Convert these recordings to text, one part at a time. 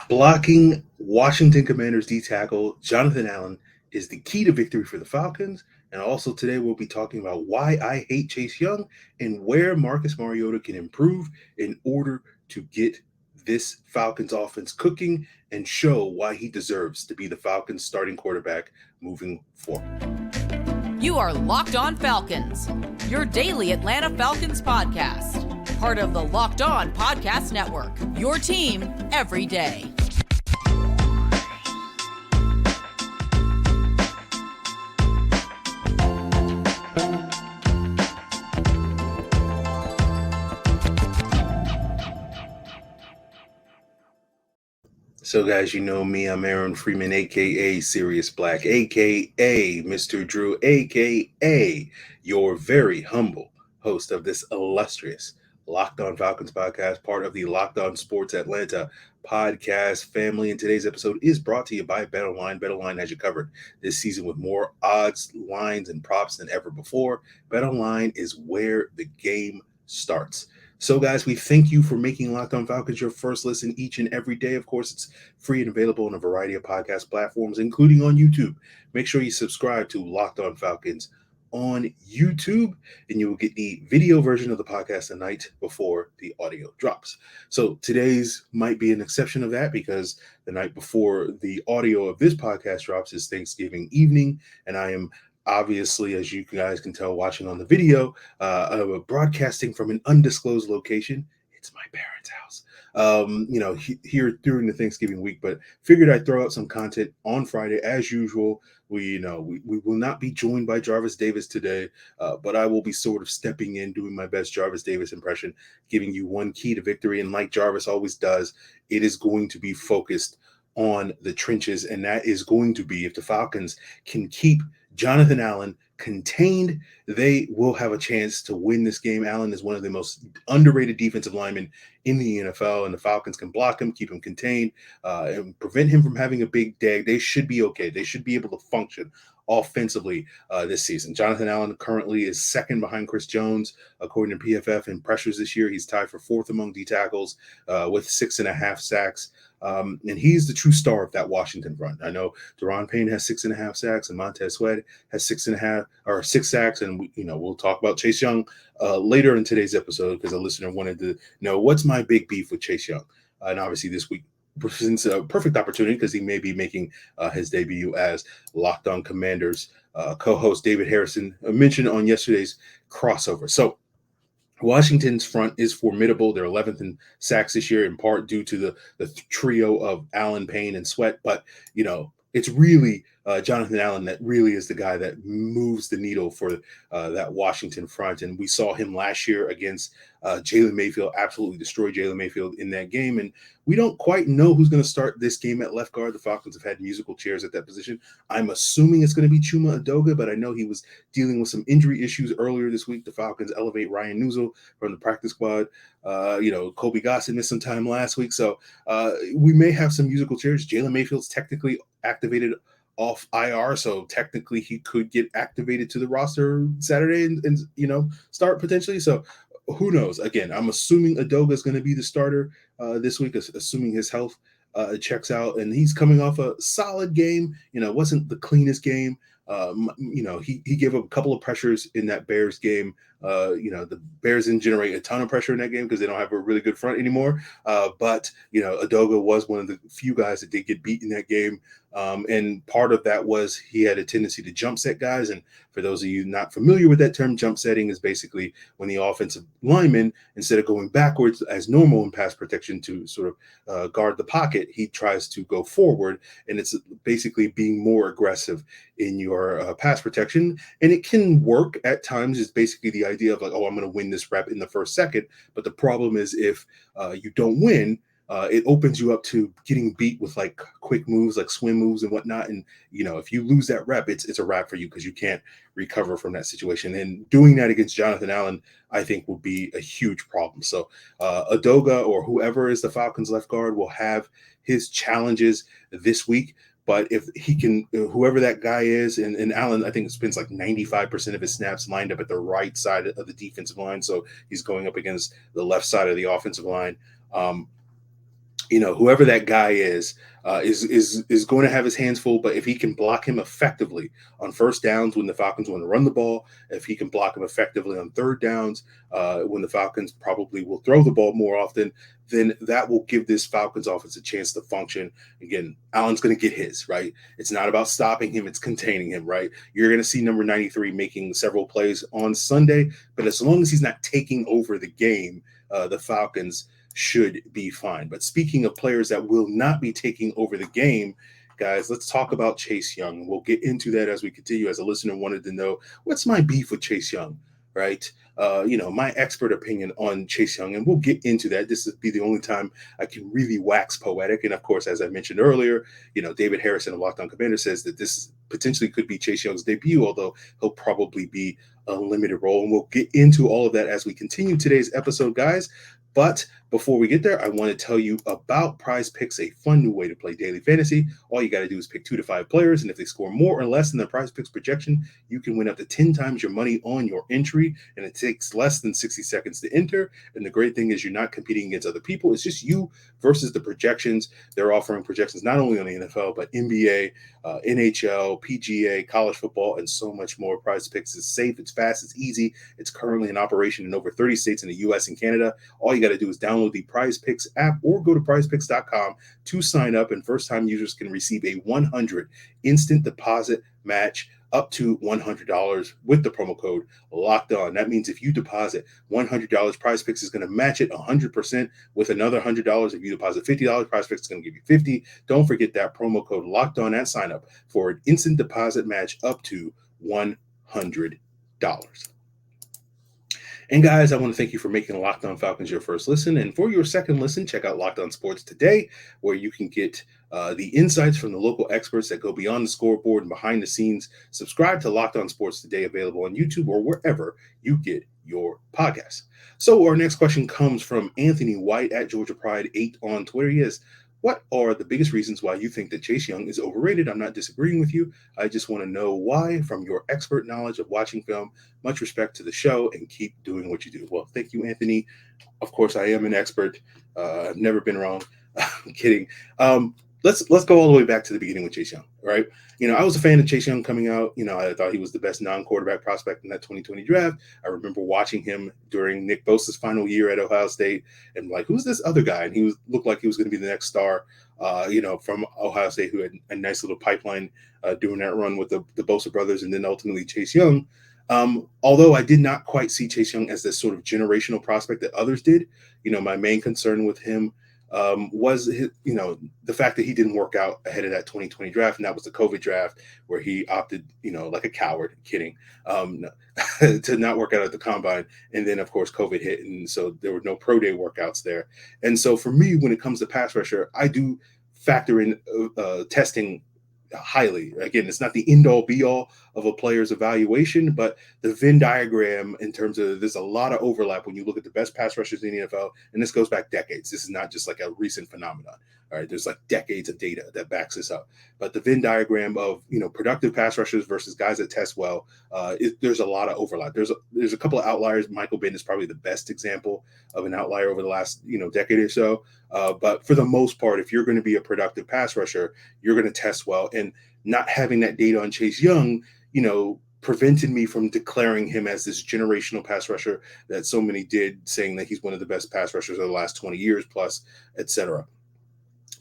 Blocking Washington Commanders D tackle Jonathan Allen is the key to victory for the Falcons. And also today we'll be talking about why I hate Chase Young and where Marcus Mariota can improve in order to get this Falcons offense cooking and show why he deserves to be the Falcons starting quarterback moving forward. You are Locked On Falcons, your daily Atlanta Falcons podcast. Part of the Locked On Podcast Network, your team every day. So, guys, you know me. I'm Aaron Freeman, a.k.a. Sirius Black, a.k.a. Mr. Drew, a.k.a. your very humble host of this illustrious Locked On Falcons podcast, part of the Locked On Sports Atlanta podcast family. And today's episode is brought to you by BetOnline. BetOnline has you covered this season with more odds, lines, and props than ever before. BetOnline is where the game starts. So, guys, we thank you for making Locked On Falcons your first listen each and every day. Of course, it's free and available on a variety of podcast platforms, including on YouTube. Make sure you subscribe to Locked On Falcons on YouTube, and you will get the video version of the podcast the night before the audio drops. So today's might be an exception of that because the night before the audio of this podcast drops is Thanksgiving evening, and I am obviously, as you guys can tell watching on the video, broadcasting from an undisclosed location. It's my parents' house, here during the Thanksgiving week, but figured I'd throw out some content on Friday as usual. We will not be joined by Jarvis Davis today, but I will be sort of stepping in, doing my best Jarvis Davis impression, giving you one key to victory. And like Jarvis always does, it is going to be focused on the trenches, and that is going to be if the Falcons can keep Jonathan Allen contained, they will have a chance to win this game. Allen is one of the most underrated defensive linemen in the NFL, and the Falcons can block him, keep him contained, and prevent him from having a big day. They should be okay. They should be able to function offensively this season. Jonathan Allen currently is second behind Chris Jones, according to PFF, in pressures this year. He's tied for fourth among D tackles with 6.5 sacks. And he's the true star of that Washington front. I know Deron Payne has 6.5 sacks, and Montez Sweat has 6 sacks. And we'll talk about Chase Young later in today's episode because a listener wanted to know what's my big beef with Chase Young. And obviously this week presents a perfect opportunity because he may be making his debut as Locked On Commanders co-host David Harrison mentioned on yesterday's crossover. So Washington's front is formidable. They're 11th in sacks this year, in part due to the trio of Allen, Payne, and Sweat. But, it's really Jonathan Allen that really is the guy that moves the needle for that Washington front. And we saw him last year against Jalen Mayfield, absolutely destroy Jalen Mayfield in that game. And we don't quite know who's going to start this game at left guard. The Falcons have had musical chairs at that position. I'm assuming it's going to be Chuma Edoga, but I know he was dealing with some injury issues earlier this week. The Falcons elevate Ryan Nuzul from the practice squad. Kobe Gossett missed some time last week. So we may have some musical chairs. Jalen Mayfield's technically activated off IR, so technically he could get activated to the roster Saturday and start potentially. So who knows? Again, I'm assuming Edoga is going to be the starter this week, assuming his health checks out, and he's coming off a solid game. It wasn't the cleanest game. He gave up a couple of pressures in that Bears game. The Bears didn't generate a ton of pressure in that game because they don't have a really good front anymore. But Edoga was one of the few guys that did get beat in that game. And part of that was he had a tendency to jump set guys. And for those of you not familiar with that term, jump setting is basically when the offensive lineman, instead of going backwards as normal in pass protection to sort of guard the pocket, he tries to go forward. And it's basically being more aggressive in your pass protection. And it can work at times. It's basically the idea of like, oh, I'm going to win this rep in the first second. But the problem is if you don't win, it opens you up to getting beat with like quick moves, like swim moves and whatnot. And, if you lose that rep, it's a wrap for you because you can't recover from that situation. And doing that against Jonathan Allen, I think, will be a huge problem. So Edoga or whoever is the Falcons left guard will have his challenges this week. But if he can, whoever that guy is, and Allen, I think, spends like 95% of his snaps lined up at the right side of the defensive line. So he's going up against the left side of the offensive line. Whoever that guy is going to have his hands full. But if he can block him effectively on first downs when the Falcons want to run the ball, if he can block him effectively on third downs when the Falcons probably will throw the ball more often, then that will give this Falcons offense a chance to function. Again, Allen's going to get his, right. It's not about stopping him; it's containing him, right. You're going to see number 93 making several plays on Sunday, but as long as he's not taking over the game, the Falcons should be fine. But speaking of players that will not be taking over the game, guys, let's talk about Chase Young. We'll get into that as we continue. As a listener wanted to know, what's my beef with Chase Young, right? My expert opinion on Chase Young, and we'll get into that. This will be the only time I can really wax poetic. And of course, as I mentioned earlier, David Harrison of Locked On Commander says that this potentially could be Chase Young's debut, although he'll probably be a limited role. And we'll get into all of that as we continue today's episode, guys. But before we get there, I want to tell you about Prize Picks, a fun new way to play daily fantasy. All you got to do is pick 2 to 5 players, and if they score more or less than the Prize Picks projection, you can win up to 10 times your money on your entry, and it takes less than 60 seconds to enter. And the great thing is you're not competing against other people. It's just you versus the projections. They're offering projections not only on the NFL, but NBA, NHL, PGA, college football, and so much more. Prize Picks is safe, it's fast, it's easy. It's currently in operation in over 30 states in the U.S. and Canada. All you got to do is download the Prize Picks app or go to prizepicks.com to sign up, and first-time users can receive a 100 instant deposit match up to $100 with the promo code Locked On. That means if you deposit $100, Prize Picks is going to match it 100% with another $100. If you deposit $50, Prize Picks is going to give you $50. Don't forget that promo code Locked On at sign up for an instant deposit match up to $100. And guys, I want to thank you for making Locked On Falcons your first listen. And for your second listen, check out Locked On Sports Today, where you can get the insights from the local experts that go beyond the scoreboard and behind the scenes. Subscribe to Locked On Sports Today, available on YouTube or wherever you get your podcasts. So our next question comes from Anthony White at Georgia Pride 8 on Twitter. He is, what are the biggest reasons why you think that Chase Young is overrated? I'm not disagreeing with you. I just want to know why from your expert knowledge of watching film. Much respect to the show and keep doing what you do. Well, thank you, Anthony. Of course, I am an expert. I've never been wrong. I'm kidding. Let's go all the way back to the beginning with Chase Young, right? I was a fan of Chase Young coming out. I thought he was the best non-quarterback prospect in that 2020 draft. I remember watching him during Nick Bosa's final year at Ohio State and like, who's this other guy? And looked like he was going to be the next star, from Ohio State, who had a nice little pipeline doing that run with the Bosa brothers and then ultimately Chase Young. Although I did not quite see Chase Young as this sort of generational prospect that others did, my main concern with him was his, the fact that he didn't work out ahead of that 2020 draft, and that was the COVID draft where he opted, like a coward, kidding, to not work out at the combine. And then, of course, COVID hit, and so there were no pro day workouts there. And so for me, when it comes to pass rusher, I do factor in testing highly. Again, it's not the end-all be-all of a player's evaluation, but the Venn diagram in terms of there's a lot of overlap when you look at the best pass rushers in the NFL, and this goes back decades. This is not just like a recent phenomenon. All right, there's like decades of data that backs this up. But the Venn diagram of productive pass rushers versus guys that test well, there's a lot of overlap. There's a couple of outliers. Michael Ben is probably the best example of an outlier over the last decade or so. But for the most part, if you're going to be a productive pass rusher, you're going to test well. And not having that data on Chase Young, prevented me from declaring him as this generational pass rusher that so many did, saying that he's one of the best pass rushers of the last 20 years plus, etc.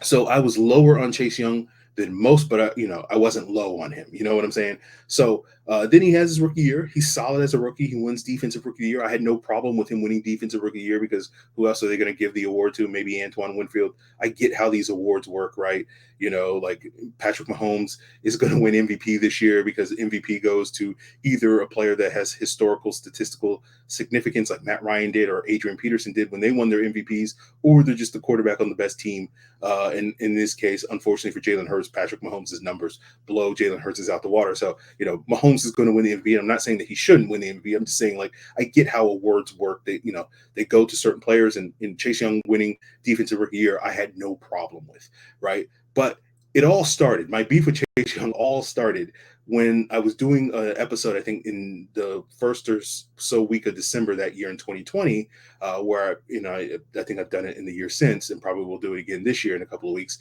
So I was lower on Chase Young than most, but I wasn't low on him. You know what I'm saying? So then he has his rookie year. He's solid as a rookie. He wins defensive rookie of the year. I had no problem with him winning defensive rookie of the year because who else are they going to give the award to? Maybe Antoine Winfield. I get how these awards work, right? Like Patrick Mahomes is going to win MVP this year because MVP goes to either a player that has historical statistical significance like Matt Ryan did or Adrian Peterson did when they won their MVPs, or they're just the quarterback on the best team. And in this case, unfortunately for Jalen Hurts, Patrick Mahomes' numbers blow Jalen Hurts out the water. So, Mahomes is going to win the MVP. I'm not saying that he shouldn't win the MVP. I'm just saying, like, I get how awards work. They go to certain players, and in Chase Young winning defensive rookie year, I had no problem with, right? But it all started. My beef with Chase Young all started when I was doing an episode, I think in the first or so week of December that year in 2020, where I think I've done it in the year since, and probably will do it again this year in a couple of weeks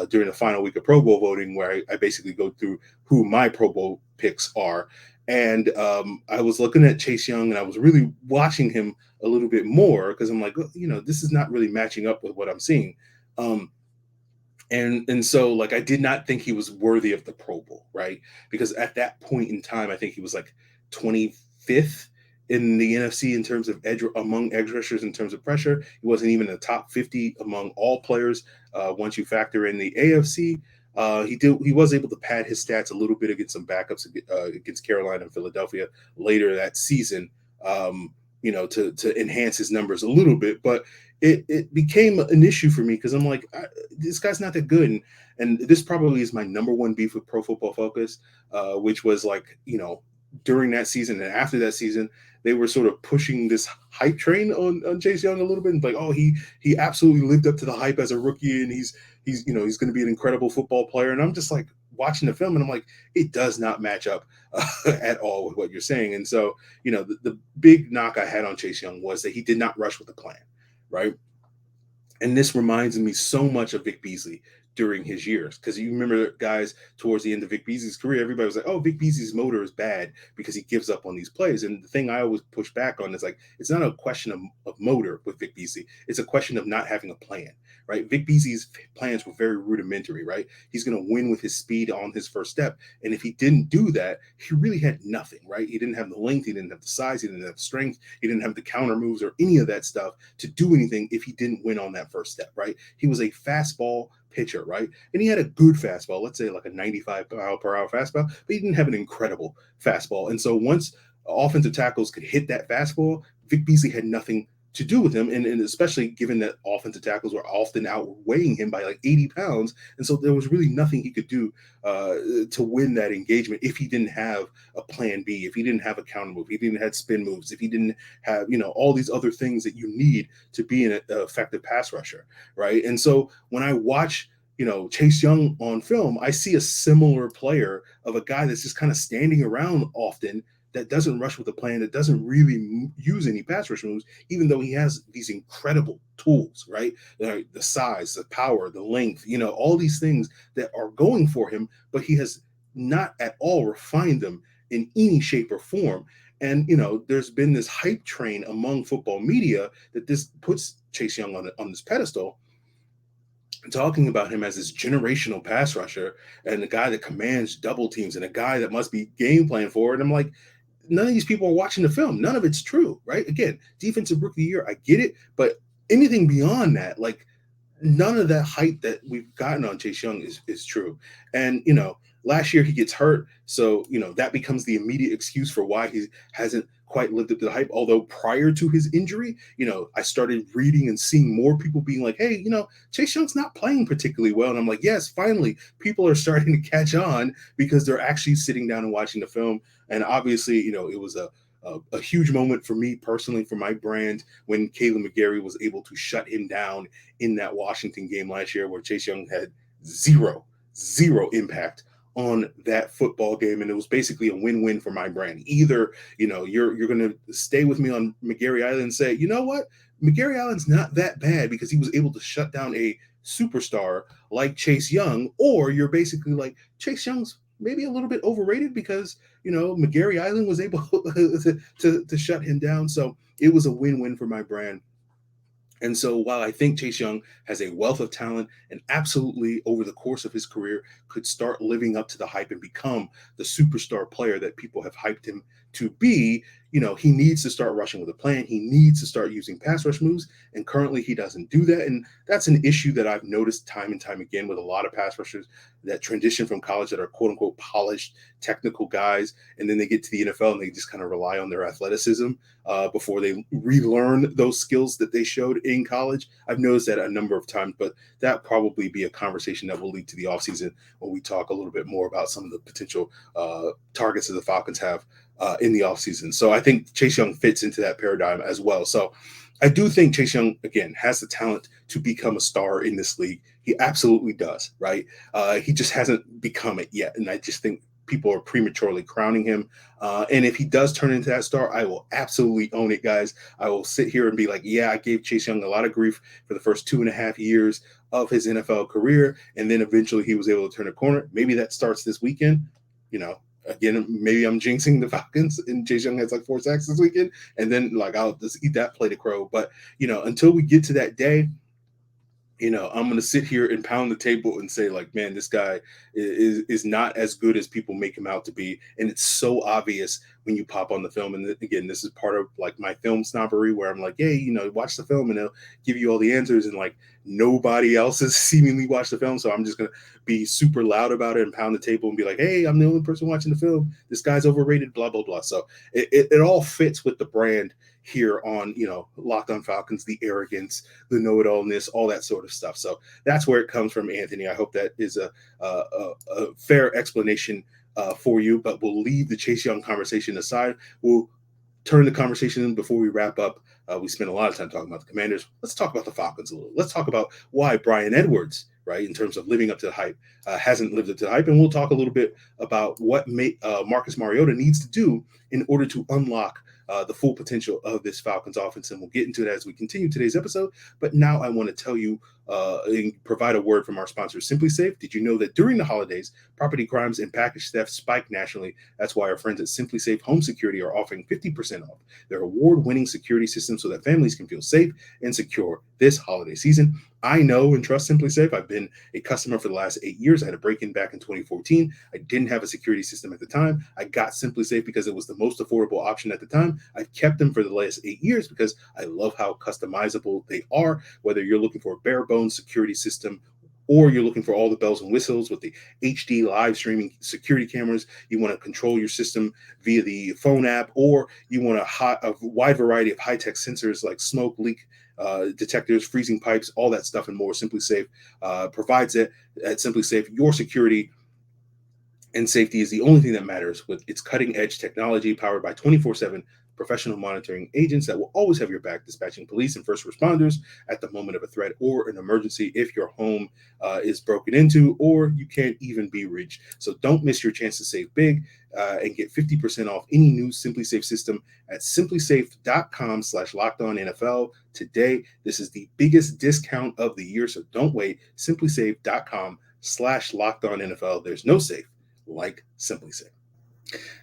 during the final week of Pro Bowl voting, where I basically go through who my Pro Bowl picks are. And I was looking at Chase Young, and I was really watching him a little bit more because I'm like, this is not really matching up with what I'm seeing. Um, and so like I did not think he was worthy of the Pro Bowl, right? Because at that point in time, I think he was like 25th in the NFC in terms of among edge rushers in terms of pressure. He wasn't even in the top 50 among all players. Once you factor in the AFC, he was able to pad his stats a little bit against some backups against Carolina and Philadelphia later that season. To enhance his numbers a little bit, but it became an issue for me because I'm like, this guy's not that good, and this probably is my number one beef with Pro Football Focus, which was like, during that season and after that season, they were sort of pushing this hype train on Chase Young a little bit, and like, oh, he absolutely lived up to the hype as a rookie, and he's going to be an incredible football player, and I'm just like watching the film, and I'm like, it does not match up at all with what you're saying, and so the big knock I had on Chase Young was that he did not rush with a plan, right? And this reminds me so much of Vic Beasley during his years. Because you remember, guys, towards the end of Vic Beasley's career, everybody was like, oh, Vic Beasley's motor is bad because he gives up on these plays. And the thing I always push back on is like, it's not a question of motor with Vic Beasley. It's a question of not having a plan, right? Vic Beasley's plans were very rudimentary, right? He's going to win with his speed on his first step. And if he didn't do that, he really had nothing, right? He didn't have the length. He didn't have the size. He didn't have the strength. He didn't have the counter moves or any of that stuff to do anything if he didn't win on that first step, right? He was a fastball pitcher, right? And he had a good fastball, let's say like a 95 mile per hour fastball, but he didn't have an incredible fastball. And so once offensive tackles could hit that fastball, Vic Beasley had nothing to do with him. And especially given that offensive tackles were often outweighing him by like 80 pounds. And so there was really nothing he could do to win that engagement if he didn't have a plan B, if he didn't have a counter move, if he didn't have spin moves, if he didn't have, all these other things that you need to be an effective pass rusher, right? And so when I watch Chase Young on film, I see a similar player of a guy that's just kind of standing around often, that doesn't rush with a plan, that doesn't really use any pass rush moves, even though he has these incredible tools, right? The size, the power, the length, all these things that are going for him, but he has not at all refined them in any shape or form. And, there's been this hype train among football media that this puts Chase Young on this pedestal, talking about him as this generational pass rusher and a guy that commands double teams and a guy that must be game plan for it. I'm like, none of these people are watching the film. None of it's true, right? Again, defensive rookie of the year, I get it, but anything beyond that, like none of that hype that we've gotten on Chase Young is true. And, last year he gets hurt. So, that becomes the immediate excuse for why he hasn't quite lived up to the hype. Although prior to his injury, I started reading and seeing more people being like, hey, Chase Young's not playing particularly well. And I'm like, yes, finally, people are starting to catch on because they're actually sitting down and watching the film. And obviously, it was a huge moment for me personally, for my brand, when Caleb McGarry was able to shut him down in that Washington game last year, where Chase Young had zero impact on that football game. And it was basically a win-win for my brand. Either, you're going to stay with me on McGarry Island and say, you know what, McGarry Island's not that bad because he was able to shut down a superstar like Chase Young, or you're basically like, Chase Young's maybe a little bit overrated because, McGarry Island was able to shut him down. So it was a win-win for my brand. And so while I think Chase Young has a wealth of talent and absolutely over the course of his career could start living up to the hype and become the superstar player that people have hyped him to be, he needs to start rushing with a plan. He needs to start using pass rush moves. And currently he doesn't do that. And that's an issue that I've noticed time and time again with a lot of pass rushers that transition from college that are quote unquote polished technical guys. And then they get to the NFL and they just kind of rely on their athleticism before they relearn those skills that they showed in college. I've noticed that a number of times, but that probably be a conversation that will lead to the offseason when we talk a little bit more about some of the potential targets that the Falcons have in the offseason. So I think Chase Young fits into that paradigm as well. So I do think Chase Young, again, has the talent to become a star in this league. He absolutely does, right? He just hasn't become it yet. And I just think people are prematurely crowning him. And if he does turn into that star, I will absolutely own it, guys. I will sit here and be like, yeah, I gave Chase Young a lot of grief for the first 2.5 years of his NFL career. And then eventually he was able to turn a corner. Maybe that starts this weekend. Again, maybe I'm jinxing the Falcons and Chase Young has like 4 sacks this weekend. And then I'll just eat that plate of crow. But, until we get to that day, I'm going to sit here and pound the table and say, like, man, this guy is not as good as people make him out to be. And it's so obvious when you pop on the film. And again, this is part of like my film snobbery where I'm like, hey, watch the film and it'll give you all the answers. And like nobody else has seemingly watched the film. So I'm just going to be super loud about it and pound the table and be like, hey, I'm the only person watching the film. This guy's overrated, blah, blah, blah. So it all fits with the brand here on, Locked On Falcons, the arrogance, the know-it-allness, all that sort of stuff. So that's where it comes from, Anthony. I hope that is a fair explanation for you, but we'll leave the Chase Young conversation aside. We'll turn the conversation before we wrap up. We spent a lot of time talking about the Commanders. Let's talk about the Falcons a little. Let's talk about why Bryan Edwards, right, in terms of living up to the hype, hasn't lived up to the hype. And we'll talk a little bit about what Marcus Mariota needs to do in order to unlock the full potential of this Falcons offense. And we'll get into that as we continue today's episode. But now I want to tell you and provide a word from our sponsor, Simply Safe. Did you know that during the holidays, property crimes and package theft spike nationally? That's why our friends at Simply Safe Home Security are offering 50% off their award-winning security system so that families can feel safe and secure this holiday season. I know and trust Simply Safe. I've been a customer for the last 8 years. I had a break-in back in 2014. I didn't have a security system at the time. I got Simply Safe because it was the most affordable option at the time. I've kept them for the last 8 years because I love how customizable they are. Whether you're looking for a bare bones security system or you're looking for all the bells and whistles with the HD live streaming security cameras, you want to control your system via the phone app, or you want a wide variety of high-tech sensors like smoke, leak detectors, freezing pipes, all that stuff and more. Simply Safe provides it. At Simply Safe, your security and safety is the only thing that matters with its cutting-edge technology powered by 24/7 professional monitoring agents that will always have your back, dispatching police and first responders at the moment of a threat or an emergency if your home is broken into or you can't even be reached. So don't miss your chance to save big and get 50% off any new Simply Safe system at simplysafe.com/lockedonnfl today. This is the biggest discount of the year, so don't wait. simplysafe.com/lockedonnfl. There's no safe like Simply Safe.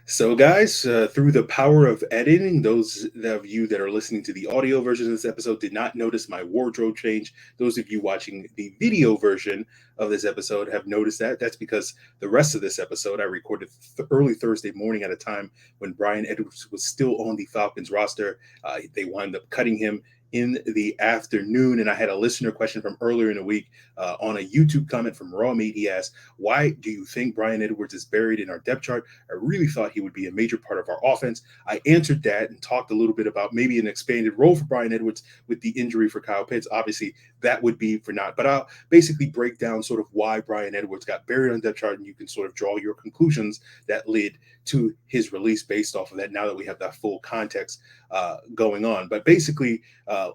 So, guys, through the power of editing, those of you that are listening to the audio version of this episode did not notice my wardrobe change. Those of you watching the video version of this episode have noticed that. That's because the rest of this episode I recorded early Thursday morning at a time when Bryan Edwards was still on the Falcons roster. They wound up cutting him in the afternoon. And I had a listener question from earlier in the week on a YouTube comment from Raw Meat. He asked, why do you think Bryan Edwards is buried in our depth chart? I really thought he would be a major part of our offense. I answered that and talked a little bit about maybe an expanded role for Bryan Edwards with the injury for Kyle Pitts. Obviously, that would be for not. But I'll basically break down sort of why Bryan Edwards got buried on the depth chart, and you can sort of draw your conclusions that led to his release based off of that now that we have that full context going on. But basically,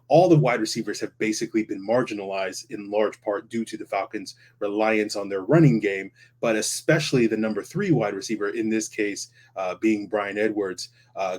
all the wide receivers have basically been marginalized in large part due to the Falcons' reliance on their running game, but especially the number 3 wide receiver, in this case being Bryan Edwards,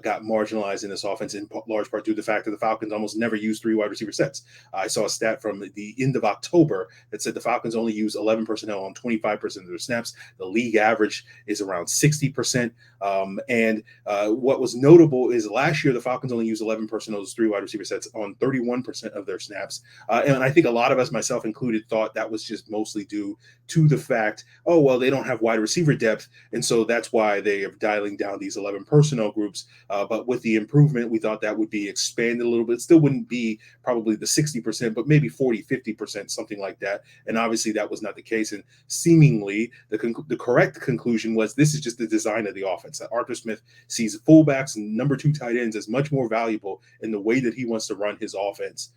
got marginalized in this offense in large part due to the fact that the Falcons almost never use 3 wide receiver sets. I saw a stat from the end of October that said the Falcons only use 11 personnel on 25% of their snaps. The league average is around 60%. What was notable is last year the Falcons only used 11 personnel, those 3 wide receiver sets, on 31% of their snaps. And I think a lot of us, myself included, thought that was just mostly due to the fact, oh, well, they don't have wide receiver depth, and so that's why they are dialing down these 11 personnel groups. But with the improvement, we thought that would be expanded a little bit. Still wouldn't be probably the 60%, but maybe 40, 50%, something like that. And obviously that was not the case. And seemingly the correct conclusion was this is just the design of the offense, that Arthur Smith sees fullbacks and number 2 tight ends as much more valuable in the way that he wants to run his offense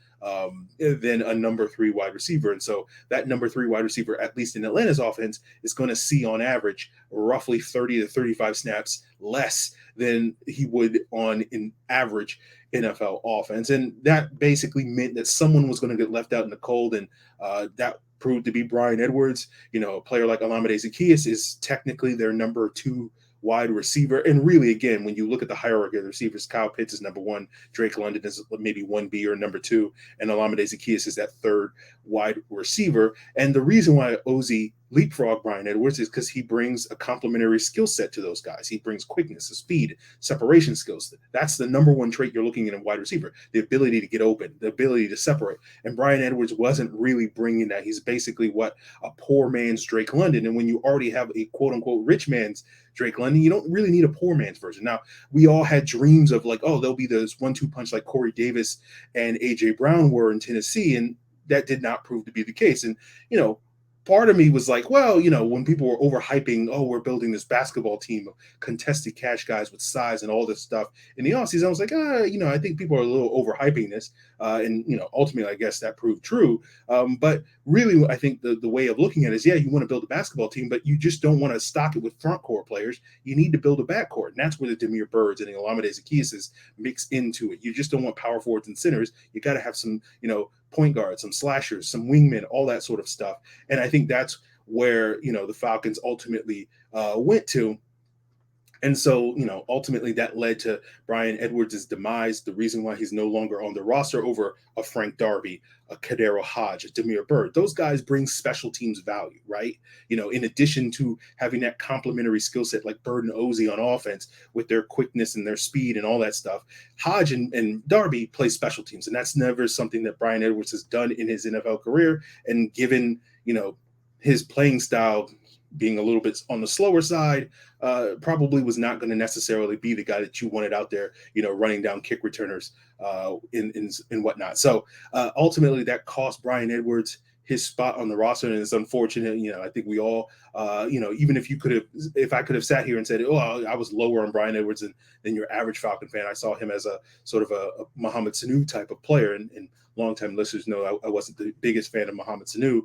than a number 3 wide receiver. And so that number 3 wide receiver, at least in Atlanta's offense, is going to see on average roughly 30 to 35 snaps less than he would on an average NFL offense. And that basically meant that someone was going to get left out in the cold. And that proved to be Bryan Edwards. A player like Olamide Zaccheaus is technically their number 2 wide receiver. And really, again, when you look at the hierarchy of the receivers, Kyle Pitts is number 1, Drake London is maybe 1B or number 2, and Olamide Zaccheaus is that 3rd wide receiver. And the reason why Ozzie leapfrog Bryan Edwards is because he brings a complementary skill set to those guys. He brings quickness, speed, separation skills. That's the number 1 trait you're looking at in a wide receiver, the ability to get open, the ability to separate. And Bryan Edwards wasn't really bringing that. He's basically what a poor man's Drake London. And when you already have a quote unquote rich man's Drake London, you don't really need a poor man's version. Now, we all had dreams of like, oh, there'll be this 1-2 punch like Corey Davis and AJ Brown were in Tennessee, and that did not prove to be the case. And part of me was like, well, when people were overhyping, oh, we're building this basketball team of contested catch guys with size and all this stuff in the offseason, I was like, I think people are a little overhyping this. And ultimately, I guess that proved true. But really, I think the way of looking at it is, you want to build a basketball team, but you just don't want to stock it with front court players. You need to build a backcourt. And that's where the Demir Birds and the Olamide Zaccheaus mix into it. You just don't want power forwards and centers. You got to have some, point guards, some slashers, some wingmen, all that sort of stuff. And I think that's where, the Falcons ultimately went to. And so, ultimately that led to Bryan Edwards' demise, the reason why he's no longer on the roster over a Frank Darby, a Kadero Hodge, a Demir Bird. Those guys bring special teams value, right? In addition to having that complementary skill set like Bird and Ozzie on offense with their quickness and their speed and all that stuff, Hodge and Darby play special teams. And that's never something that Bryan Edwards has done in his NFL career. And given, his playing style being a little bit on the slower side, probably was not going to necessarily be the guy that you wanted out there, running down kick returners and whatnot. So ultimately that cost Bryan Edwards his spot on the roster, and it's unfortunate. I think we all, even if I could have sat here and said, oh, I was lower on Bryan Edwards than your average Falcon fan. I saw him as a sort of a Mohamed Sanu type of player, and longtime listeners know I wasn't the biggest fan of Mohamed Sanu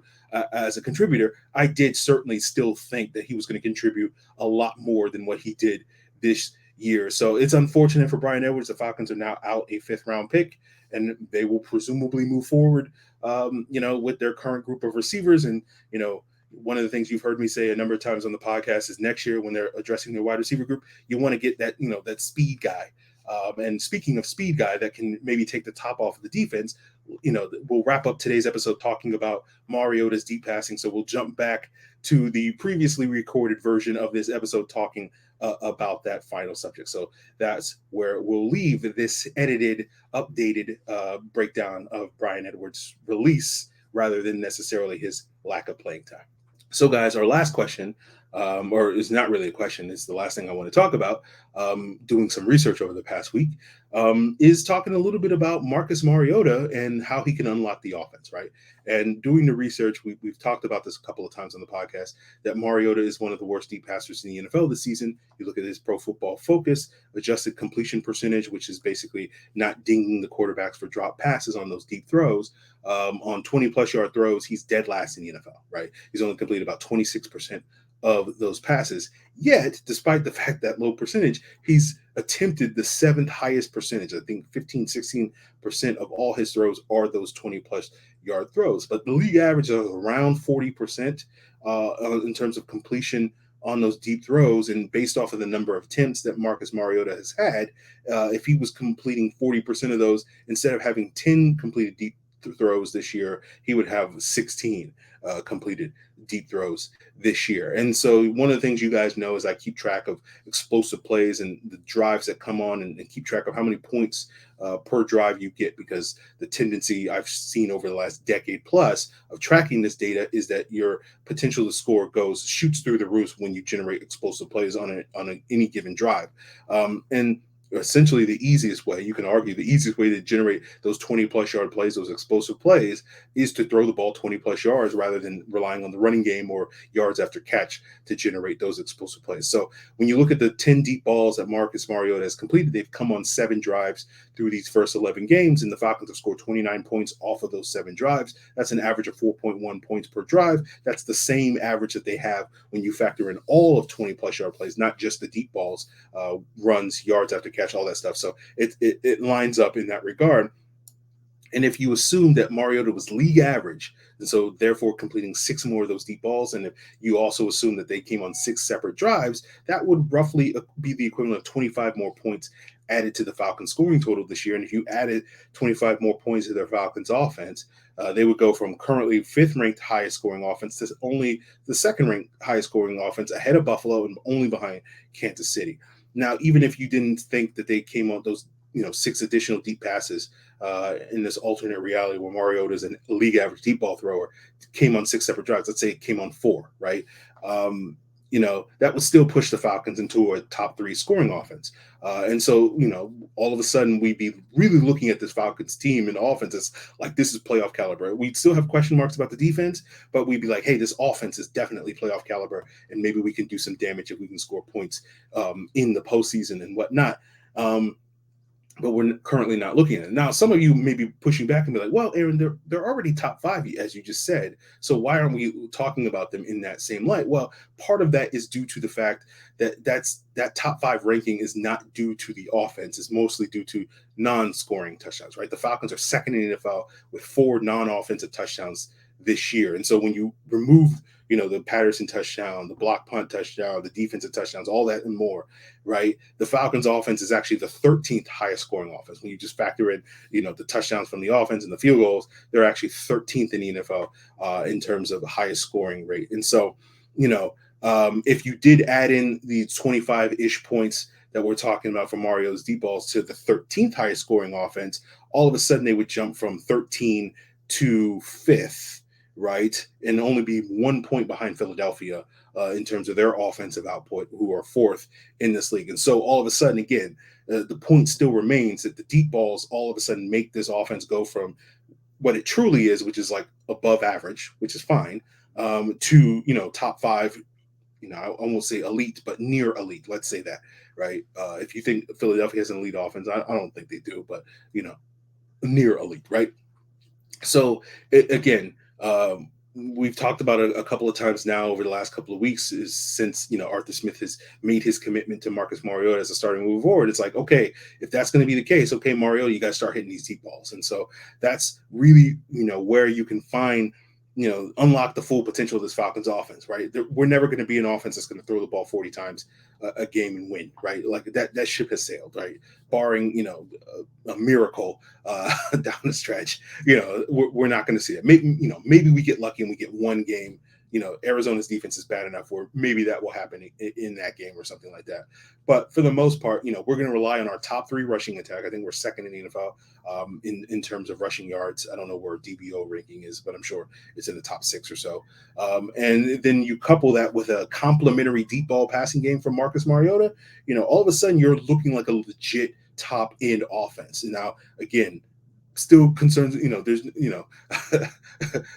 as a contributor. I did certainly still think that he was going to contribute a lot more than what he did this year. So it's unfortunate for Bryan Edwards. The Falcons are now out a 5th round pick, and they will presumably move forward, with their current group of receivers. And, one of the things you've heard me say a number of times on the podcast is next year when they're addressing their wide receiver group, you want to get that, that speed guy. And speaking of speed guy that can maybe take the top off of the defense, we'll wrap up today's episode talking about Mariota's deep passing. So we'll jump back to the previously recorded version of this episode talking about that final subject. So that's where we'll leave this edited, updated breakdown of Bryan Edwards' release rather than necessarily his lack of playing time. So guys, our last question, or it's not really a question, it's the last thing I want to talk about, doing some research over the past week, is talking a little bit about Marcus Mariota and how he can unlock the offense, right? And doing the research, we've talked about this a couple of times on the podcast, that Mariota is one of the worst deep passers in the NFL this season. You look at his Pro Football Focus adjusted completion percentage, which is basically not dinging the quarterbacks for drop passes on those deep throws. On 20-plus yard throws, he's dead last in the NFL, right? He's only completed about 26% of those passes. Yet, despite the fact that low percentage, he's attempted the 7th highest percentage. I think 15-16% of all his throws are those 20-plus yard throws. But the league average is around 40% in terms of completion on those deep throws. And based off of the number of attempts that Marcus Mariota has had, if he was completing 40% of those, instead of having 10 completed deep throws this year, he would have 16 completed deep throws this year. And so one of the things you guys know is I keep track of explosive plays and the drives that come on, and keep track of how many points per drive you get, because the tendency I've seen over the last decade plus of tracking this data is that your potential to score shoots through the roof when you generate explosive plays on any given drive. And essentially the easiest way, you can argue the easiest way to generate those 20-plus yard plays, those explosive plays, is to throw the ball 20-plus yards rather than relying on the running game or yards after catch to generate those explosive plays. So when you look at the 10 deep balls that Marcus Mariota has completed, they've come on 7 drives through these first 11 games, and the Falcons have scored 29 points off of those 7 drives. That's an average of 4.1 points per drive. That's the same average that they have when you factor in all of 20-plus yard plays, not just the deep balls, runs, yards after catch, all that stuff. So it lines up in that regard. And if you assume that Mariota was league average, and so therefore completing 6 more of those deep balls, and if you also assume that they came on 6 separate drives, that would roughly be the equivalent of 25 more points added to the Falcons scoring total this year. And if you added 25 more points to their Falcons offense, they would go from currently fifth ranked highest scoring offense to only the second ranked highest scoring offense, ahead of Buffalo and only behind Kansas City. Now, even if you didn't think that they came on those 6 additional deep passes in this alternate reality where Mariota's an league average deep ball thrower, came on 6 separate drives. Let's say it came on 4, right? That would still push the Falcons into a top 3 scoring offense. And so, all of a sudden we'd be really looking at this Falcons team and offense as like, this is playoff caliber. We'd still have question marks about the defense, but we'd be like, hey, this offense is definitely playoff caliber, and maybe we can do some damage if we can score points in the postseason and whatnot. But we're currently not looking at it. Now, some of you may be pushing back and be like, well, Aaron, they're already top 5, as you just said. So why aren't we talking about them in that same light? Well, part of that is due to the fact that that top 5 ranking is not due to the offense. It's mostly due to non-scoring touchdowns, right? The Falcons are second in the NFL with 4 non-offensive touchdowns this year. And so when you remove the Patterson touchdown, the block punt touchdown, the defensive touchdowns, all that and more, right? The Falcons offense is actually the 13th highest scoring offense. When you just factor in, the touchdowns from the offense and the field goals, they're actually 13th in the NFL in terms of the highest scoring rate. And so, if you did add in the 25-ish points that we're talking about from Mario's deep balls to the 13th highest scoring offense, all of a sudden they would jump from 13 to 5th, right? And only be 1 point behind Philadelphia in terms of their offensive output, who are 4th in this league. And so all of a sudden, again, the point still remains that the deep balls all of a sudden make this offense go from what it truly is, which is like above average, which is fine, to, top 5, I won't say elite, but near elite. Let's say that, right? If you think Philadelphia has an elite offense, I don't think they do, but, near elite, right? So again, we've talked about it a couple of times now over the last couple of weeks, since Arthur Smith has made his commitment to Marcus Mariota as a starting move forward. It's like, okay, if that's going to be the case, okay, Mariota, you got to start hitting these deep balls. And so that's really where you can find unlock the full potential of this Falcons offense, right? We're never going to be an offense that's going to throw the ball 40 times a game and win, right? Like that ship has sailed, right? Barring, a miracle down the stretch, we're not going to see it. Maybe we get lucky and we get one game. Arizona's defense is bad enough where maybe that will happen in that game or something like that. But for the most part, we're going to rely on our top 3 rushing attack. I think we're second in the NFL in terms of rushing yards. I don't know where DBO ranking is, but I'm sure it's in the top 6 or so. And then you couple that with a complimentary deep ball passing game from Marcus Mariota, all of a sudden you're looking like a legit top end offense. And now, again, still concerns,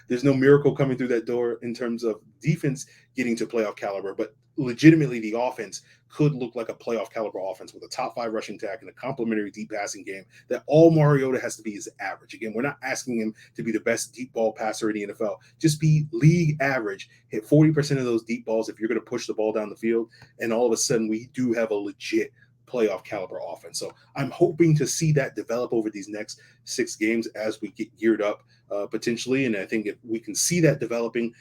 there's no miracle coming through that door in terms of defense getting to playoff caliber, but legitimately the offense could look like a playoff caliber offense with a top 5 rushing attack and a complimentary deep passing game that all Mariota has to be is average. Again, we're not asking him to be the best deep ball passer in the NFL. Just be league average, hit 40% of those deep balls if you're going to push the ball down the field, and all of a sudden we do have a legit playoff caliber offense. So I'm hoping to see that develop over these next 6 games as we get geared up potentially. And I think if we can see that developing,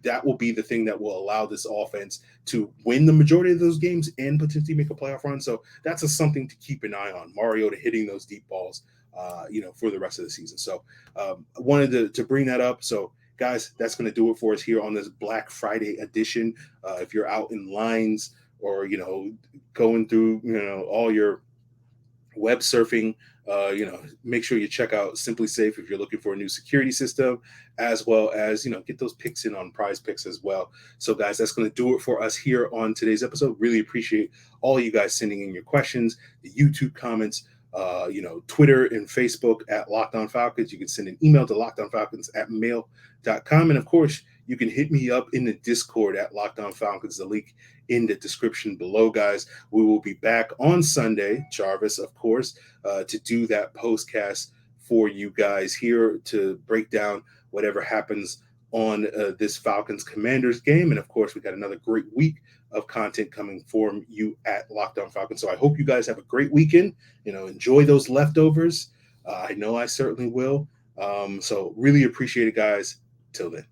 that will be the thing that will allow this offense to win the majority of those games and potentially make a playoff run. So that's something to keep an eye on. Mariota hitting those deep balls, for the rest of the season. So I wanted to bring that up. So guys, that's going to do it for us here on this Black Friday edition. If you're out in lines or, going through, all your web surfing, make sure you check out Simply Safe if you're looking for a new security system, as well as, get those picks in on Prize Picks as well. So guys, that's going to do it for us here on today's episode. Really appreciate all you guys sending in your questions, the YouTube comments, Twitter and Facebook at Locked On Falcons. You can send an email to lockedonfalcons@mail.com. And of course, you can hit me up in the Discord at Locked On Falcons, the link in the description below, guys. We will be back on Sunday, Jarvis, of course, to do that postcast for you guys here to break down whatever happens on this Falcons Commanders game. And of course, we got another great week of content coming for you at Locked On Falcons. So I hope you guys have a great weekend. Enjoy those leftovers. I know I certainly will. So really appreciate it, guys. Till then.